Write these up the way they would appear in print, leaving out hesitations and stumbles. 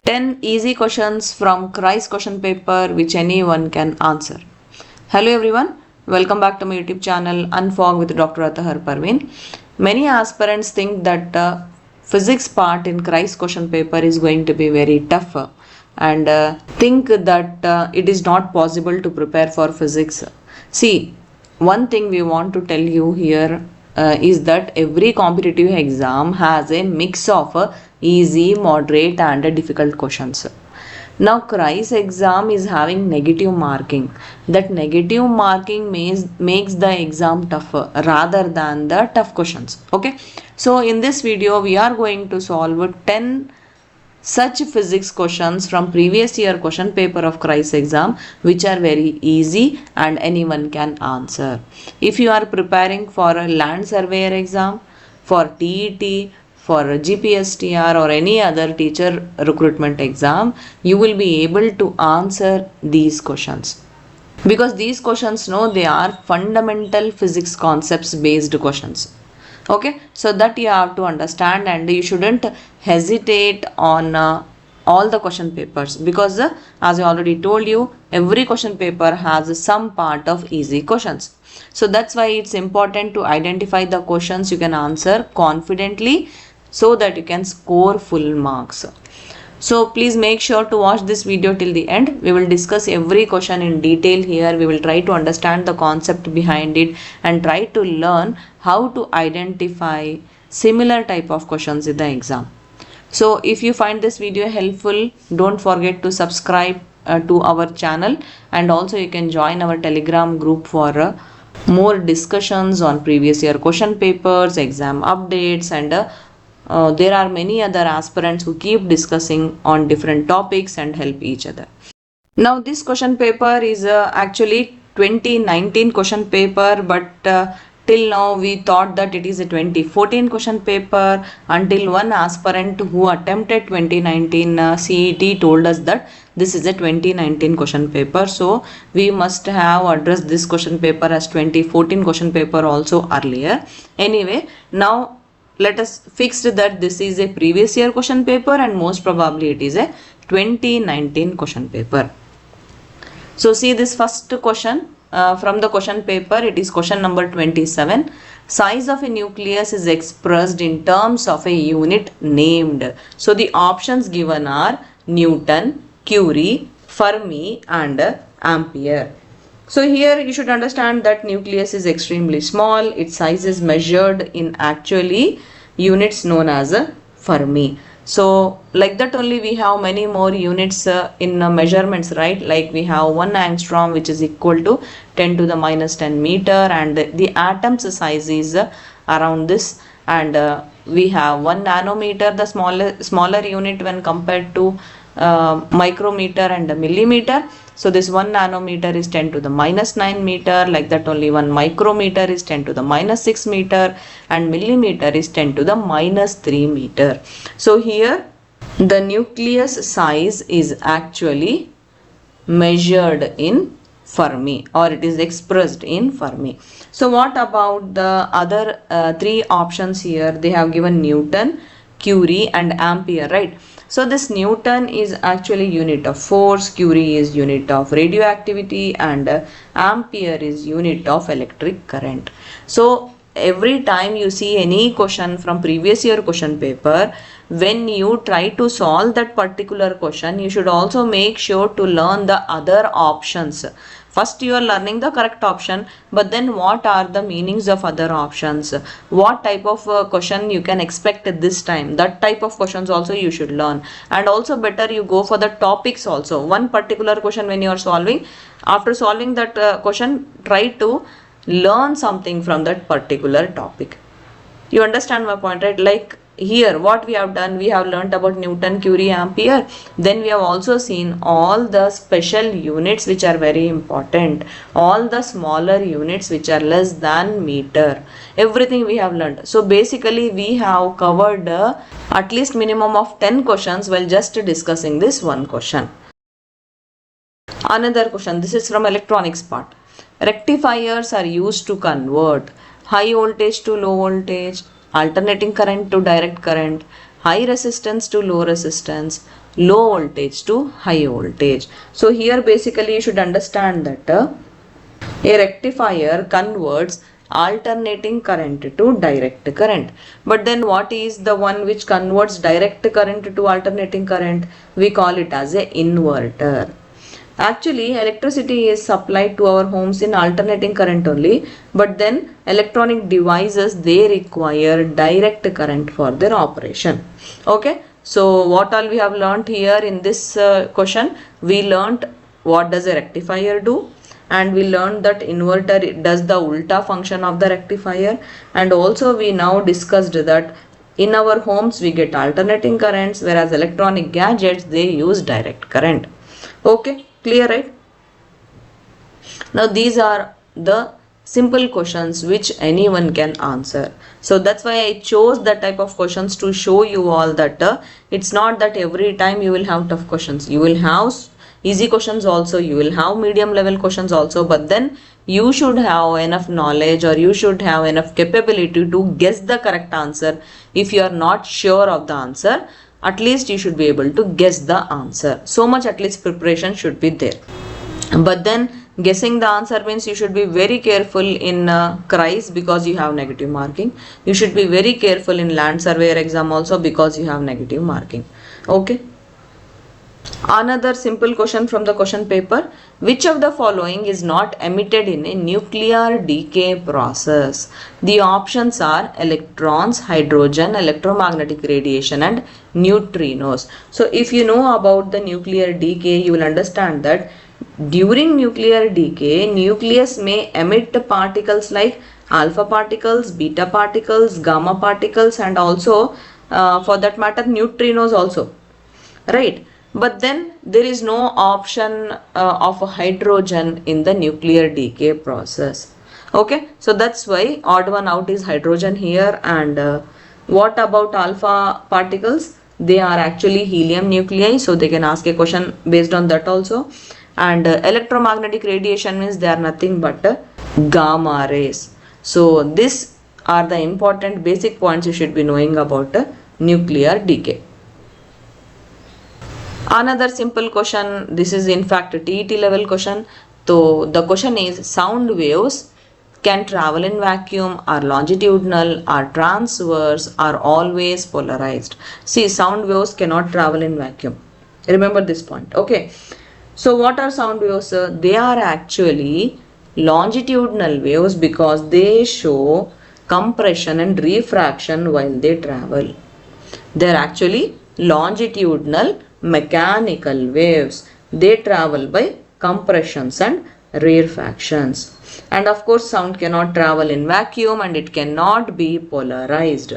10 easy questions from CRISE question paper which anyone can answer. Hello everyone, welcome back to my YouTube channel Unfog with Dr. Atahar Parveen. Many aspirants think that physics part in CRISE question paper is going to be very tough and think that it is not possible to prepare for physics. See, one thing we want to tell you here is that every competitive exam has a mix of easy, moderate and difficult questions. Now CRISE exam is having negative marking. That negative marking makes the exam tougher rather than the tough questions. Okay. So in this video we are going to solve 10 such physics questions from previous year question paper of CRISE exam which are very easy and anyone can answer. If you are preparing for a land surveyor exam, for TET, for GPSTR or any other teacher recruitment exam, you will be able to answer these questions. Because these questions, they are fundamental physics concepts based questions. Okay, so that you have to understand and you shouldn't hesitate on all the question papers because as I already told you, every question paper has some part of easy questions. So that's why it's important to identify the questions you can answer confidently so that you can score full marks. So please make sure to watch this video till the end. We will discuss every question in detail here. We will try to understand the concept behind it and try to learn how to identify similar type of questions in the exam. So if you find this video helpful, don't forget to subscribe to our channel and also you can join our Telegram group for more discussions on previous year question papers, exam updates and there are many other aspirants who keep discussing on different topics and help each other. Now this question paper is actually 2019 question paper, but till now we thought that it is a 2014 question paper until one aspirant who attempted 2019 CET told us that this is a 2019 question paper. So we must have addressed this question paper as 2014 question paper also earlier. Anyway, now let us fix that this is a previous year question paper and most probably it is a 2019 question paper. So see this first question from the question paper. It is question number 27. Size of a nucleus is expressed in terms of a unit named. So the options given are Newton, Curie, Fermi and Ampere. So here you should understand that nucleus is extremely small. Its size is measured in actually units known as Fermi. So like that only we have many more units in measurements, right? Like we have 1 angstrom which is equal to 10 to the minus 10 meter and the atom's size is around this and we have 1 nanometer, the smaller unit when compared to micrometer and millimeter. So this 1 nanometer is 10 to the minus 9 meter, like that only 1 micrometer is 10 to the minus 6 meter and millimeter is 10 to the minus 3 meter. So here the nucleus size is actually measured in Fermi or it is expressed in Fermi. So what about the other 3 options here? They have given Newton, Curie and Ampere, right? So this Newton is actually unit of force, Curie is unit of radioactivity and Ampere is unit of electric current. So every time you see any question from previous year question paper, when you try to solve that particular question, you should also make sure to learn the other options. First you are learning the correct option, but then what are the meanings of other options? What type of question you can expect at this time? That type of questions also you should learn. And also better you go for the topics also. One particular question when you are solving, after solving that question, try to learn something from that particular topic. You understand my point, right? Like here what we have done, we have learnt about Newton, Curie, Ampere. Then we have also seen all the special units which are very important, all the smaller units which are less than meter. Everything we have learnt. So basically we have covered at least minimum of 10 questions while just discussing this one question. Another question, this is from electronics part. Rectifiers are used to convert high voltage to low voltage, alternating current to direct current, high resistance to low resistance, low voltage to high voltage. So here basically you should understand that a rectifier converts alternating current to direct current. But then what is the one which converts direct current to alternating current? We call it as a inverter. Actually, electricity is supplied to our homes in alternating current only, but then electronic devices, they require direct current for their operation. Okay, so what all we have learnt here in this question? We learnt what does a rectifier do, and we learned that inverter does the ulta function of the rectifier, and also we now discussed that in our homes we get alternating currents, whereas electronic gadgets, they use direct current. Okay, clear, right? Now these are the simple questions which anyone can answer. So that's why I chose that type of questions to show you all that it's not that every time you will have tough questions. You will have easy questions also, you will have medium level questions also, but then you should have enough knowledge, or you should have enough capability to guess the correct answer. If you are not sure of the answer, at least you should be able to guess the answer. So much at least preparation should be there. But then guessing the answer means you should be very careful in CRIS because you have negative marking. You should be very careful in land surveyor exam also because you have negative marking. Okay. Another simple question from the question paper. Which of the following is not emitted in a nuclear decay process? The options are electrons, hydrogen, electromagnetic radiation and neutrinos. So if you know about the nuclear decay, you will understand that during nuclear decay, nucleus may emit particles like alpha particles, beta particles, gamma particles, and also for that matter neutrinos also, right? But then there is no option of hydrogen in the nuclear decay process. Okay, so that's why odd one out is hydrogen here. And what about alpha particles? They are actually helium nuclei, so they can ask a question based on that also. And electromagnetic radiation means they are nothing but gamma rays. So these are the important basic points you should be knowing about nuclear decay. Another simple question, this is in fact a TET level question. So the question is, sound waves can travel in vacuum, are longitudinal, are transverse, are always polarized. See, sound waves cannot travel in vacuum. Remember this point. Okay. So what are sound waves? They are actually longitudinal waves because they show compression and refraction while they travel. They are actually longitudinal mechanical waves. They travel by compressions and rarefactions. And of course sound cannot travel in vacuum and it cannot be polarized.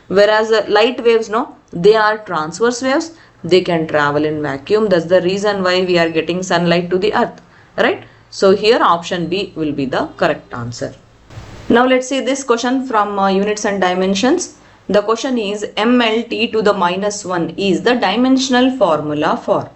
Whereas light waves, no, they are transverse waves. They can travel in vacuum. That's the reason why we are getting sunlight to the earth, right? So here option B will be the correct answer. Now let's see this question from units and dimensions. The question is, MLT to the minus 1 is the dimensional formula for.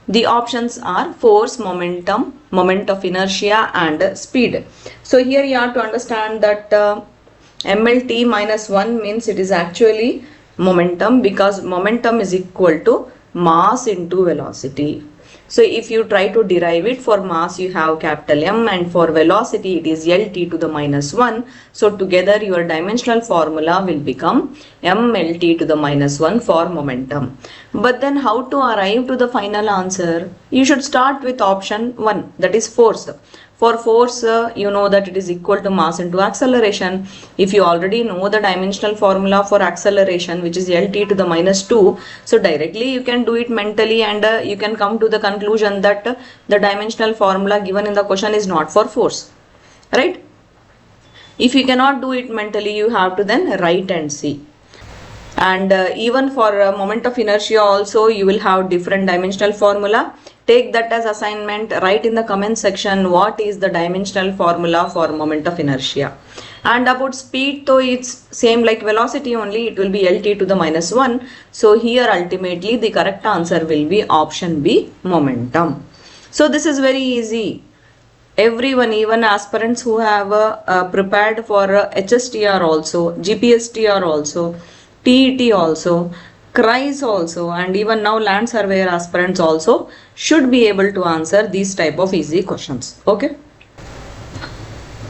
The options are force, momentum, moment of inertia and speed. So here you have to understand that MLT minus 1 means it is actually momentum, because momentum is equal to mass into velocity. So if you try to derive it, for mass you have capital M and for velocity it is LT to the minus 1. So together your dimensional formula will become MLT to the minus 1 for momentum. But then how to arrive to the final answer? You should start with option 1, that is force. For force, you know that it is equal to mass into acceleration. If you already know the dimensional formula for acceleration, which is LT to the minus 2, so directly you can do it mentally and you can come to the conclusion that the dimensional formula given in the question is not for force, right? If you cannot do it mentally, you have to then write and see. And even for moment of inertia also, you will have different dimensional formula. Take that as assignment. Write in the comment section what is the dimensional formula for moment of inertia. And about speed, though it's same like velocity only, it will be LT to the minus 1. So here ultimately the correct answer will be option B, momentum. So this is very easy. Everyone, even aspirants who have prepared for HSTR also, GPSTR also, TET also, CRIS also, and even now land surveyor aspirants also should be able to answer these type of easy questions. Okay.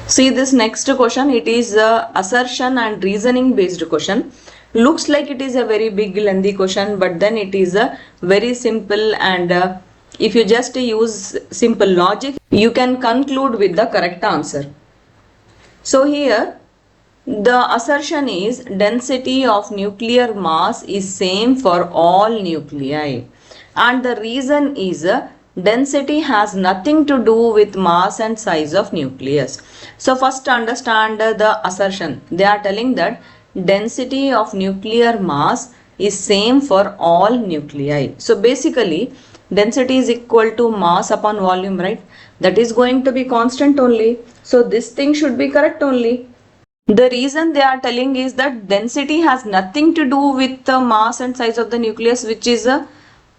See this next question, it is assertion and reasoning based question. Looks like it is a very big lengthy question, but then it is a very simple, and if you just use simple logic, you can conclude with the correct answer. So here the assertion is density of nuclear mass is same for all nuclei, and the reason is density has nothing to do with mass and size of nucleus. So first understand the assertion. They are telling that density of nuclear mass is same for all nuclei. So basically density is equal to mass upon volume, right? That is going to be constant only. So this thing should be correct only. The reason they are telling is that density has nothing to do with the mass and size of the nucleus, which is a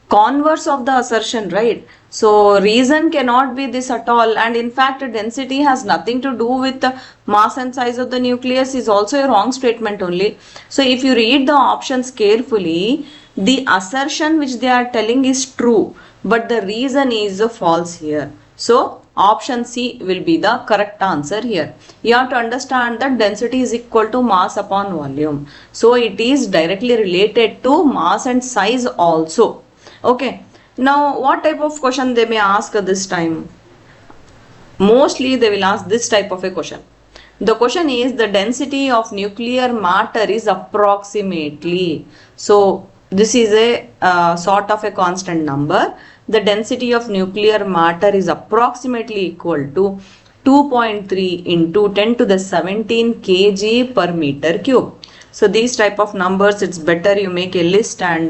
converse of the assertion, right? So reason cannot be this at all, and in fact density has nothing to do with the mass and size of the nucleus is also a wrong statement only. So if you read the options carefully, the assertion which they are telling is true, but the reason is false here. So option C will be the correct answer here. You have to understand that density is equal to mass upon volume. So it is directly related to mass and size also. Okay. Now what type of question they may ask this time? Mostly they will ask this type of a question. The question is the density of nuclear matter is approximately. So this is a sort of a constant number. The density of nuclear matter is approximately equal to 2.3 into 10 to the 17 kg per meter cube. So these type of numbers, it's better you make a list, and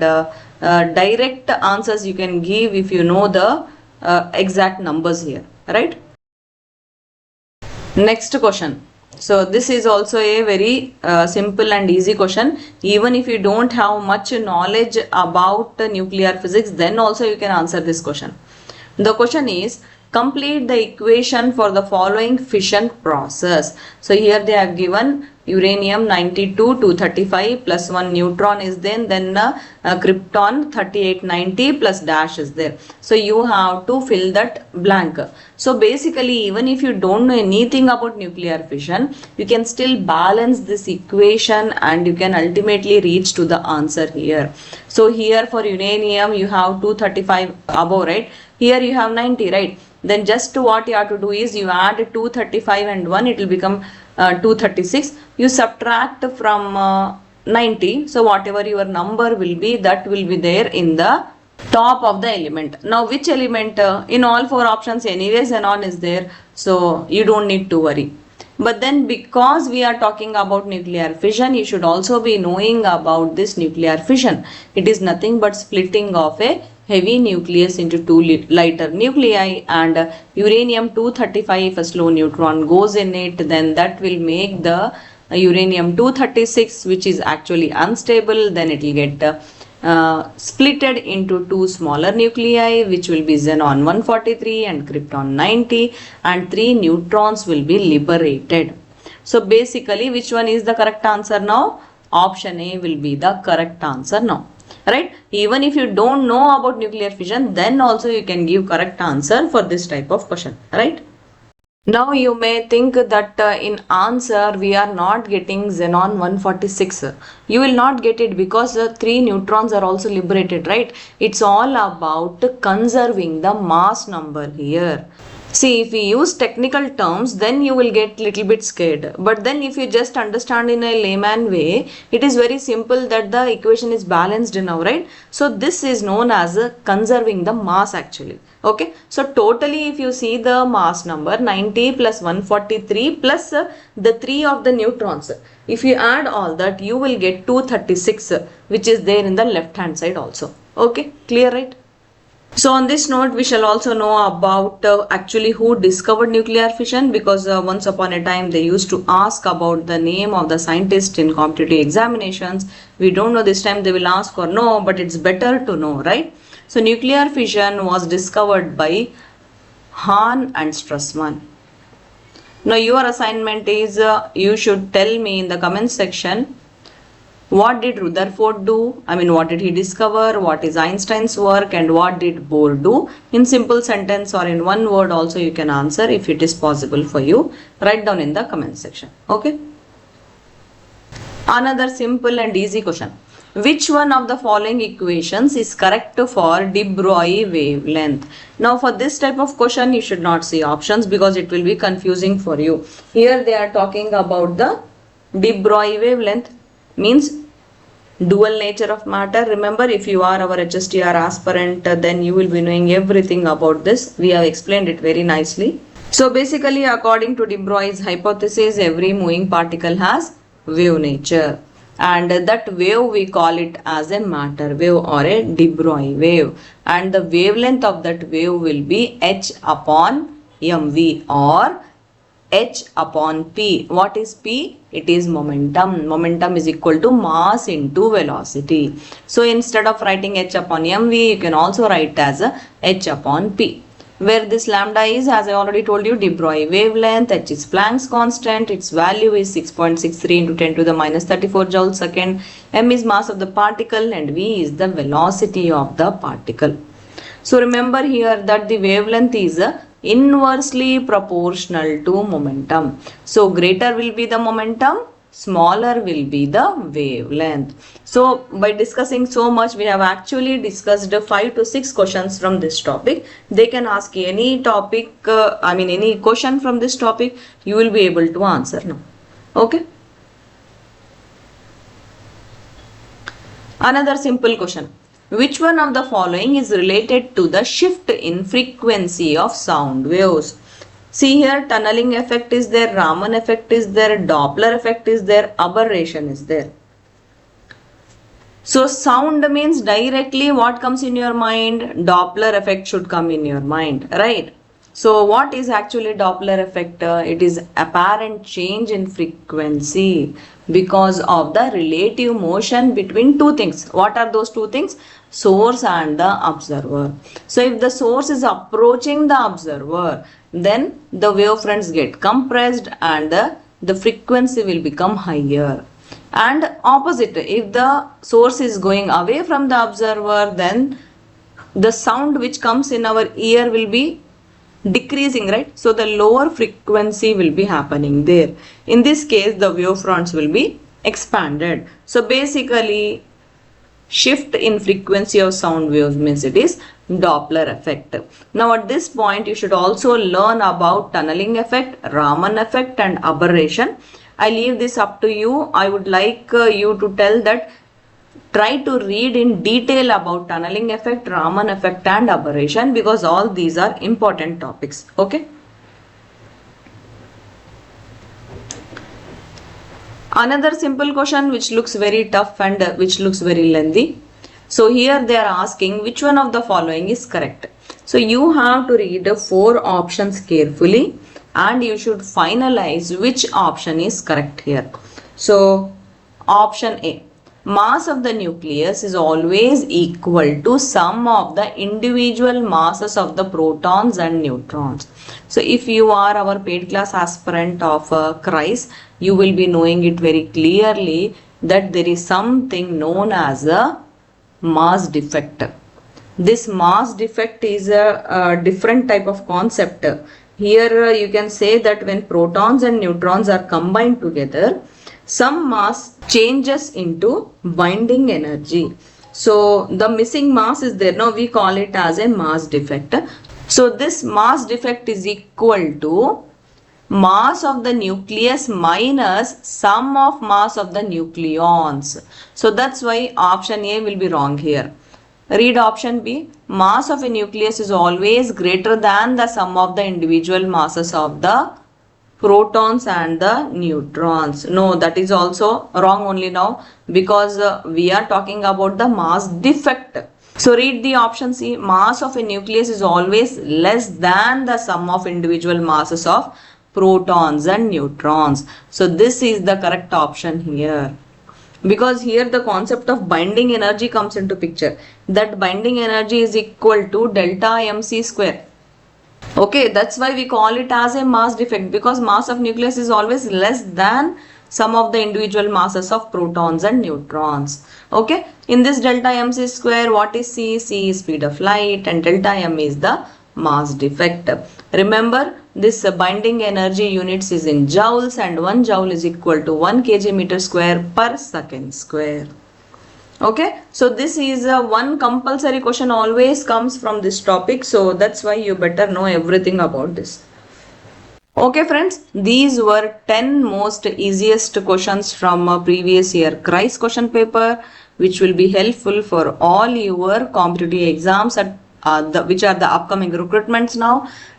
direct answers you can give if you know the exact numbers here, right? Next question. So this is also a very simple and easy question. Even if you don't have much knowledge about nuclear physics, then also you can answer this question. The question is, complete the equation for the following fission process. So here they have given uranium 92 235 plus 1 neutron is then krypton 3890 plus dash is there. So you have to fill that blank. So basically, even if you don't know anything about nuclear fission, you can still balance this equation and you can ultimately reach to the answer here. So here for uranium you have 235 above, right? Here you have 90, right? Then just what you have to do is you add 235 and 1, it will become 236. You subtract from 90. So whatever your number will be, that will be there in the top of the element. Now which element? In all four options anyway xenon is there. So you don't need to worry. But then because we are talking about nuclear fission, you should also be knowing about this nuclear fission. It is nothing but splitting of a heavy nucleus into two lighter nuclei, and uranium 235 if a slow neutron goes in it, then that will make the uranium 236, which is actually unstable. Then it will get splitted into two smaller nuclei, which will be xenon 143 and krypton 90, and 3 neutrons will be liberated. So basically, which one is the correct answer now? Option A will be the correct answer now, right? Even if you don't know about nuclear fission, then also you can give correct answer for this type of question, right? Now you may think that in answer we are not getting xenon 146. You will not get it because 3 neutrons are also liberated, right? It's all about conserving the mass number here. See, if we use technical terms, then you will get little bit scared. But then if you just understand in a layman way, it is very simple that the equation is balanced now, right? So this is known as conserving the mass actually. Okay. So totally if you see the mass number 90 plus 143 plus the 3 of the neutrons. If you add all that, you will get 236, which is there in the left hand side also. Okay. Clear, right? So on this note, we shall also know about actually who discovered nuclear fission, because once upon a time they used to ask about the name of the scientist in competitive examinations. We don't know this time they will ask or no, but it's better to know, right? So nuclear fission was discovered by Hahn and Strassmann. Now your assignment is you should tell me in the comment section What did Rutherford do? I mean, what did he discover? What is Einstein's work? And what did Bohr do? In simple sentence or in one word also you can answer if it is possible for you. Write down in the comment section. Okay. Another simple and easy question. Which one of the following equations is correct for de Broglie wavelength? Now for this type of question you should not see options because it will be confusing for you. Here they are talking about the de Broglie wavelength, means dual nature of matter. Remember, if you are our HSTR aspirant, then you will be knowing everything about this. We have explained it very nicely. So basically, according to de Broglie's hypothesis, every moving particle has wave nature, and that wave we call it as a matter wave or a de Broglie wave, and the wavelength of that wave will be h upon mv or h upon p. What is p? It is momentum. Momentum is equal to mass into velocity. So instead of writing h upon mv, you can also write as a h upon p, where this lambda is, as I already told you, de Broglie wavelength. H is Planck's constant. Its value is 6.63 into 10 to the minus 34 joule second. M is mass of the particle and v is the velocity of the particle. So remember here that the wavelength is inversely proportional to momentum. So greater will be the momentum, smaller will be the wavelength. So by discussing so much, we have actually discussed 5 to 6 questions from this topic. They can ask any topic, any question from this topic, you will be able to answer now. Okay. Another simple question. Which one of the following is related to the shift in frequency of sound waves? See here, tunneling effect is there, Raman effect is there, Doppler effect is there, aberration is there. So sound means directly what comes in your mind? Doppler effect should come in your mind, right? So what is actually Doppler effect? It is apparent change in frequency because of the relative motion between two things. What are those two things? Source and the observer. So if the source is approaching the observer, then the wavefronts get compressed and the frequency will become higher. And opposite, if the source is going away from the observer, then the sound which comes in our ear will be decreasing, right? So the lower frequency will be happening there. In this case, the wavefronts will be expanded. So basically, shift in frequency of sound waves means it is Doppler effect. Now at this point, you should also learn about tunneling effect, Raman effect and aberration. I leave this up to you. I would like you to tell that, try to read in detail about tunneling effect, Raman effect and aberration, because all these are important topics. Okay. Another simple question which looks very tough and which looks very lengthy. So here they are asking which one of the following is correct. So you have to read 4 options carefully and you should finalize which option is correct here. So option A, mass of the nucleus is always equal to sum of the individual masses of the protons and neutrons. So if you are our paid class aspirant of CRISE, you will be knowing it very clearly that there is something known as a mass defect. This mass defect is a different type of concept. Here you can say that when protons and neutrons are combined together, some mass changes into binding energy. So the missing mass is there. Now we call it as a mass defect. So this mass defect is equal to mass of the nucleus minus sum of mass of the nucleons. So that's why option A will be wrong here. Read option B. Mass of a nucleus is always greater than the sum of the individual masses of the protons and the neutrons. No, that is also wrong only now, because we are talking about the mass defect. So read the option C. Mass of a nucleus is always less than the sum of individual masses of protons and neutrons. So this is the correct option here, because here the concept of binding energy comes into picture. That binding energy is equal to delta mc square. Okay, that's why we call it as a mass defect, because mass of nucleus is always less than sum of the individual masses of protons and neutrons. Okay, in this delta mc square, what is c? C is speed of light and delta m is the mass defect. Remember, this binding energy units is in joules, and 1 joule is equal to 1 kg meter square per second square. Okay, so this is one compulsory question always comes from this topic, so that's why you better know everything about this. Okay friends, these were 10 most easiest questions from a previous year CRISE question paper, which will be helpful for all your competitive exams at which are the upcoming recruitments now.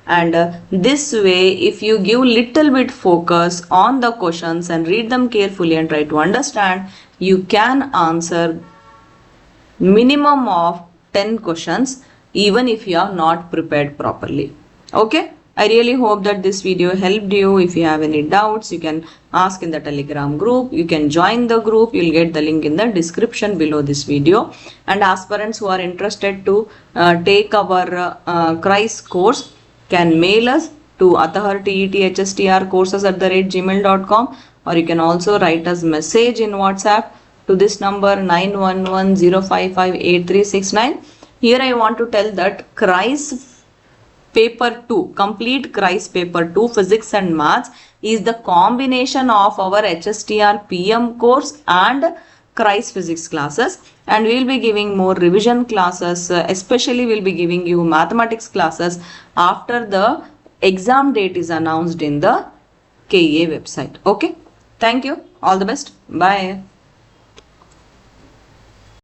And this way, if you give little bit focus on the questions and read them carefully and try to understand, you can answer minimum of 10 questions even if you are not prepared properly. Okay, I really hope that this video helped you. If you have any doubts, you can ask in the Telegram group. You can join the group. You'll get the link in the description below this video. And aspirants who are interested to take our CRISE course can mail us to athartethtstrcourses@gmail.com, or you can also write us message in WhatsApp to this number 9110558369. Here I want to tell that CRISE paper 2, complete CRISE paper 2 physics and maths is the combination of our HSTR PM course and CRISE physics classes, and we will be giving more revision classes, especially we will be giving you mathematics classes after the exam date is announced in the KEA website. Okay, thank you, all the best, bye.